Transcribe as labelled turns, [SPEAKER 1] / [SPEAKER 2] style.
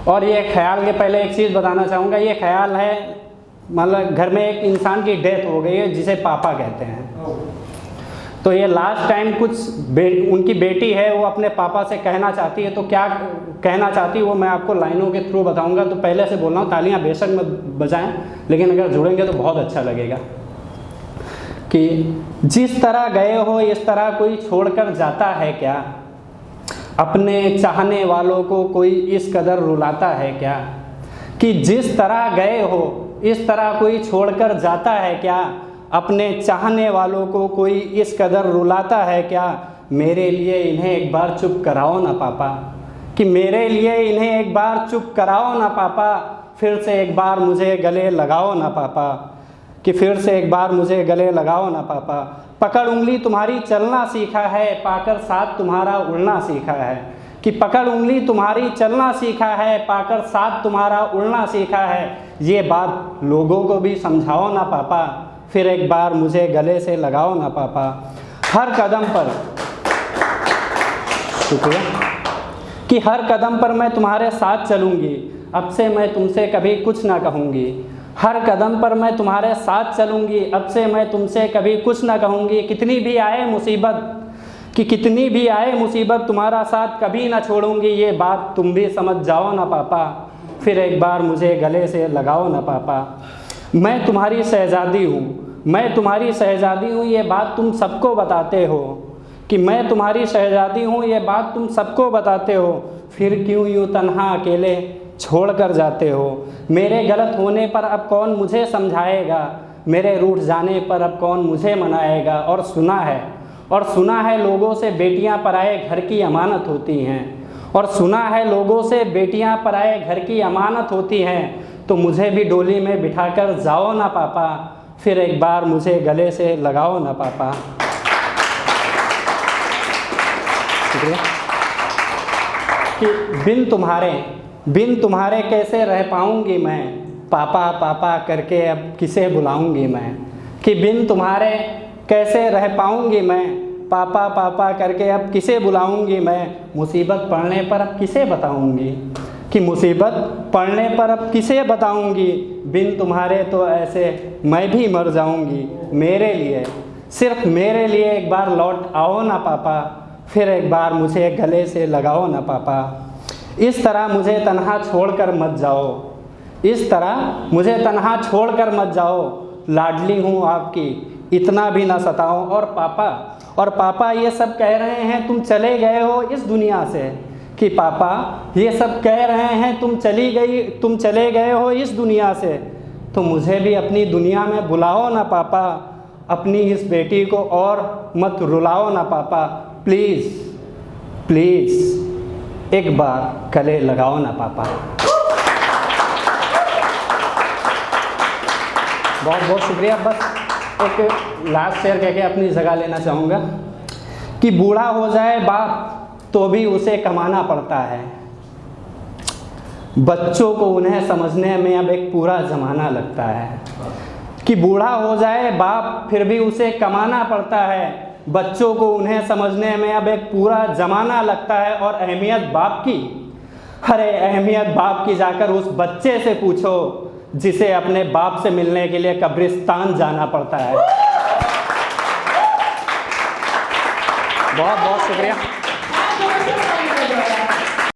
[SPEAKER 1] और ये ख्याल के पहले एक चीज़ बताना चाहूँगा, ये ख्याल है मतलब घर में एक इंसान की डेथ हो गई है जिसे पापा कहते हैं, तो ये लास्ट टाइम कुछ उनकी बेटी है वो अपने पापा से कहना चाहती है, तो क्या कहना चाहती है वो मैं आपको लाइनों के थ्रू बताऊंगा। तो पहले से बोल रहा हूँ, तालियां बेशक मत बजाएं, लेकिन अगर जुड़ेंगे तो बहुत अच्छा लगेगा। कि जिस तरह गए हो इस तरह कोई छोड़कर जाता है क्या, अपने चाहने वालों को कोई इस कदर रुलाता है क्या। कि जिस तरह गए हो इस तरह कोई छोड़कर जाता है क्या, अपने चाहने वालों को कोई इस कदर रुलाता है क्या। मेरे लिए इन्हें एक बार चुप कराओ ना पापा, कि मेरे लिए इन्हें एक बार चुप कराओ ना पापा, फिर से एक बार मुझे गले लगाओ ना पापा, कि फिर से एक बार मुझे गले लगाओ ना पापा। पकड़ उंगली तुम्हारी चलना सीखा है, पाकर साथ तुम्हारा उड़ना सीखा है। कि पकड़ उंगली तुम्हारी चलना सीखा है, पाकर साथ तुम्हारा उड़ना सीखा है। ये बात लोगों को भी समझाओ ना पापा, फिर एक बार मुझे गले से लगाओ ना पापा। हर कदम पर, शुक्रिया, कि हर कदम पर मैं तुम्हारे साथ चलूँगी, अब से मैं तुमसे कभी कुछ ना कहूँगी। हर कदम पर मैं तुम्हारे साथ चलूँगी, अब से मैं तुमसे कभी कुछ ना कहूँगी। कितनी भी आए मुसीबत, कि कितनी भी आए मुसीबत तुम्हारा साथ कभी ना छोड़ूंगी। ये बात तुम भी समझ जाओ ना पापा, फिर एक बार मुझे गले से लगाओ ना पापा। मैं तुम्हारी शहज़ादी हूँ, मैं तुम्हारी शहज़ादी हूँ, ये बात तुम सबको बताते हो। कि मैं तुम्हारी शहज़ादी हूँ, ये बात तुम सबको बताते हो, फिर क्यों यूँ तन्हा अकेले छोड़ कर जाते हो। मेरे गलत होने पर अब कौन मुझे समझाएगा, मेरे रूठ जाने पर अब कौन मुझे मनाएगा। और सुना है लोगों से बेटियां पराए घर की अमानत होती हैं, और सुना है लोगों से बेटियां पराए घर की अमानत होती हैं। तो मुझे भी डोली में बिठाकर जाओ ना पापा, फिर एक बार मुझे गले से लगाओ ना पापा। शुक्रिया। कि बिन तुम्हारे कैसे रह पाऊंगी मैं, पापा पापा करके अब किसे बुलाऊंगी मैं। कि बिन तुम्हारे कैसे रह पाऊंगी मैं, पापा पापा करके अब किसे बुलाऊंगी मैं। मुसीबत पड़ने पर अब किसे बताऊंगी, कि मुसीबत पड़ने पर अब किसे बताऊंगी। बिन तुम्हारे तो ऐसे मैं भी मर जाऊंगी। मेरे लिए, सिर्फ मेरे लिए एक बार लौट आओ ना पापा, फिर एक बार मुझे गले से लगाओ ना पापा। इस तरह मुझे तन्हा छोड़कर मत जाओ, इस तरह मुझे तन्हा छोड़कर मत जाओ। लाडली हूँ आपकी, इतना भी ना सताओ। और पापा ये सब कह रहे हैं तुम चले गए हो इस दुनिया से। कि पापा ये सब कह रहे हैं तुम चले गए हो इस दुनिया से, तो मुझे भी अपनी दुनिया में बुलाओ ना पापा। अपनी इस बेटी को और मत रुलाओ ना पापा, प्लीज़ प्लीज़ एक बार गले लगाओ ना पापा। बहुत बहुत शुक्रिया। बस एक लास्ट शेयर कह के अपनी जगह लेना चाहूँगा। कि बूढ़ा हो जाए बाप तो भी उसे कमाना पड़ता है, बच्चों को उन्हें समझने में अब एक पूरा ज़माना लगता है। कि बूढ़ा हो जाए बाप फिर भी उसे कमाना पड़ता है, बच्चों को उन्हें समझने में अब एक पूरा ज़माना लगता है। और अहमियत बाप की, अरे अहमियत बाप की जाकर उस बच्चे से पूछो जिसे अपने बाप से मिलने के लिए कब्रिस्तान जाना पड़ता है। बहुत बहुत शुक्रिया।